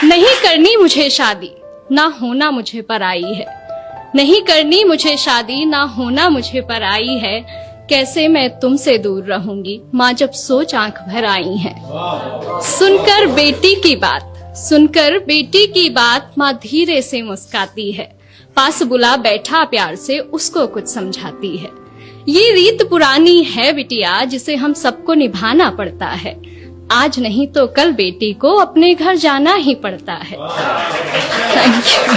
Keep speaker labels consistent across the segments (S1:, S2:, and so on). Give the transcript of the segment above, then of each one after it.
S1: नहीं करनी मुझे शादी, ना होना मुझे पराई है। नहीं करनी मुझे शादी, ना होना मुझे पराई है। कैसे मैं तुमसे दूर रहूंगी, माँ जब सोच आंख भर आई है। सुनकर बेटी की बात, सुनकर बेटी की बात, माँ धीरे से मुस्काती है। पास बुला बैठा प्यार से उसको कुछ समझाती है। ये रीत पुरानी है बिटिया, जिसे हम सबको निभाना पड़ता है। आज नहीं तो कल बेटी को अपने घर जाना ही पड़ता है। Thank you.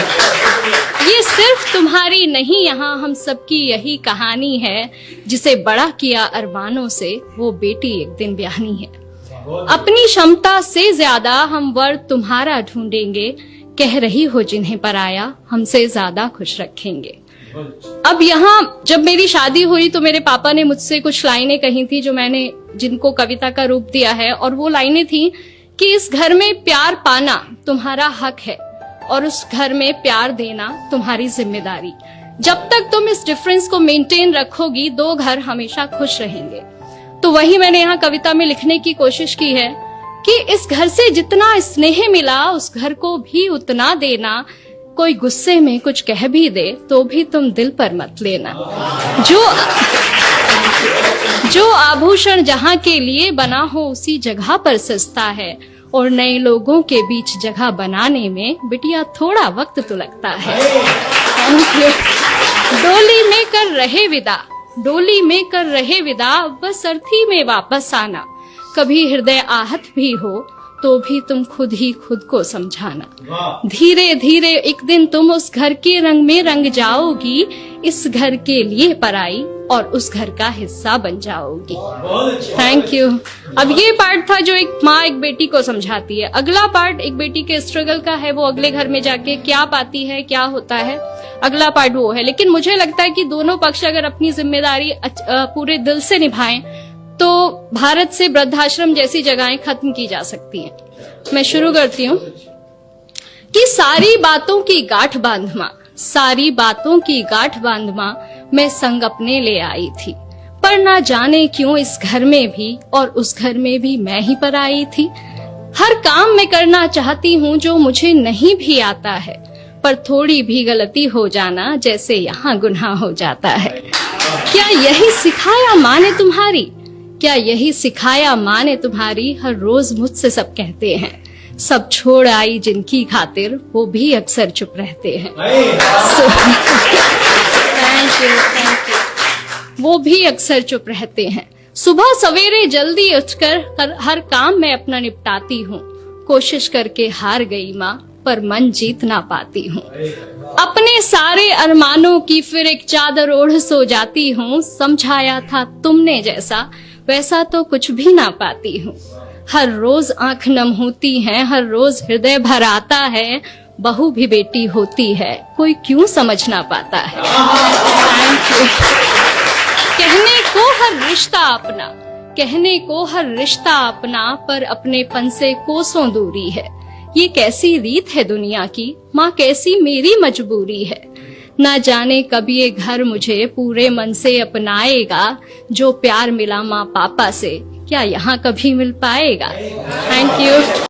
S1: ये सिर्फ तुम्हारी नहीं, यहाँ हम सबकी यही कहानी है। जिसे बड़ा किया अरमानों से, वो बेटी एक दिन ब्याहनी है। अपनी क्षमता से ज्यादा हम वर तुम्हारा ढूंढेंगे। कह रही हो जिन्हें पराया, हमसे ज्यादा खुश रखेंगे। अब यहाँ जब मेरी शादी हुई तो मेरे पापा ने मुझसे कुछ लाइनें कही थी, जो मैंने जिनको कविता का रूप दिया है। और वो लाइनें थी कि इस घर में प्यार पाना तुम्हारा हक है, और उस घर में प्यार देना तुम्हारी जिम्मेदारी। जब तक तुम इस डिफरेंस को मेंटेन रखोगी, दो घर हमेशा खुश रहेंगे। तो वही मैंने यहाँ कविता में लिखने की कोशिश की है कि इस घर से जितना स्नेह मिला, उस घर को भी उतना देना। कोई गुस्से में कुछ कह भी दे तो भी तुम दिल पर मत लेना। जो आभूषण जहाँ के लिए बना हो, उसी जगह पर सस्ता है। और नए लोगों के बीच जगह बनाने में बिटिया थोड़ा वक्त तो लगता है। डोली में कर रहे विदा, डोली में कर रहे विदा, बस अर्थी में वापस आना। कभी हृदय आहत भी हो तो भी तुम खुद ही खुद को समझाना। धीरे धीरे एक दिन तुम उस घर के रंग में रंग जाओगी। इस घर के लिए पराई और उस घर का हिस्सा बन जाओगी। Thank you. अब ये पार्ट था जो एक माँ एक बेटी को समझाती है। अगला पार्ट एक बेटी के स्ट्रगल का है, वो अगले घर में जाके क्या पाती है, क्या होता है, अगला पार्ट वो है। लेकिन मुझे लगता है कि दोनों पक्ष अगर अपनी जिम्मेदारी पूरे दिल से निभाएं तो भारत से वृद्धाश्रम जैसी जगहें खत्म की जा सकती हैं। मैं शुरू करती हूँ कि सारी बातों की गांठ बांध मां, सारी बातों की गांठ बांध मां, मैं संग अपने ले आई थी। पर ना जाने क्यों इस घर में भी और उस घर में भी मैं ही पर आई थी। हर काम मैं करना चाहती हूँ जो मुझे नहीं भी आता है, पर थोड़ी भी गलती हो जाना जैसे यहाँ गुनाह हो जाता है। क्या यही सिखाया माँ ने तुम्हारी, क्या यही सिखाया माँ ने तुम्हारी। हर रोज मुझसे सब कहते हैं, सब छोड़ आई जिनकी खातिर, वो भी अक्सर चुप रहते हैं। Thank you. वो भी अक्सर चुप रहते हैं। सुबह सवेरे जल्दी उठकर हर काम मैं अपना निपटाती हूँ। कोशिश करके हार गई माँ, पर मन जीत ना पाती हूँ। अपने सारे अरमानों की फिर एक चादर ओढ़ सो जाती हूँ। समझाया था तुमने जैसा, वैसा तो कुछ भी ना पाती हूँ। हर रोज आंख नम होती है, हर रोज हृदय भर आता है। बहू भी बेटी होती है, कोई क्यों समझ ना पाता है। Thank you. कहने को हर रिश्ता अपना, कहने को हर रिश्ता अपना, पर अपनेपन से कोसों दूरी है। ये कैसी रीत है दुनिया की, माँ कैसी मेरी मजबूरी है। ना जाने कब ये घर मुझे पूरे मन से अपनाएगा। जो प्यार मिला माँ पापा से, क्या यहाँ कभी मिल पाएगा। Thank you.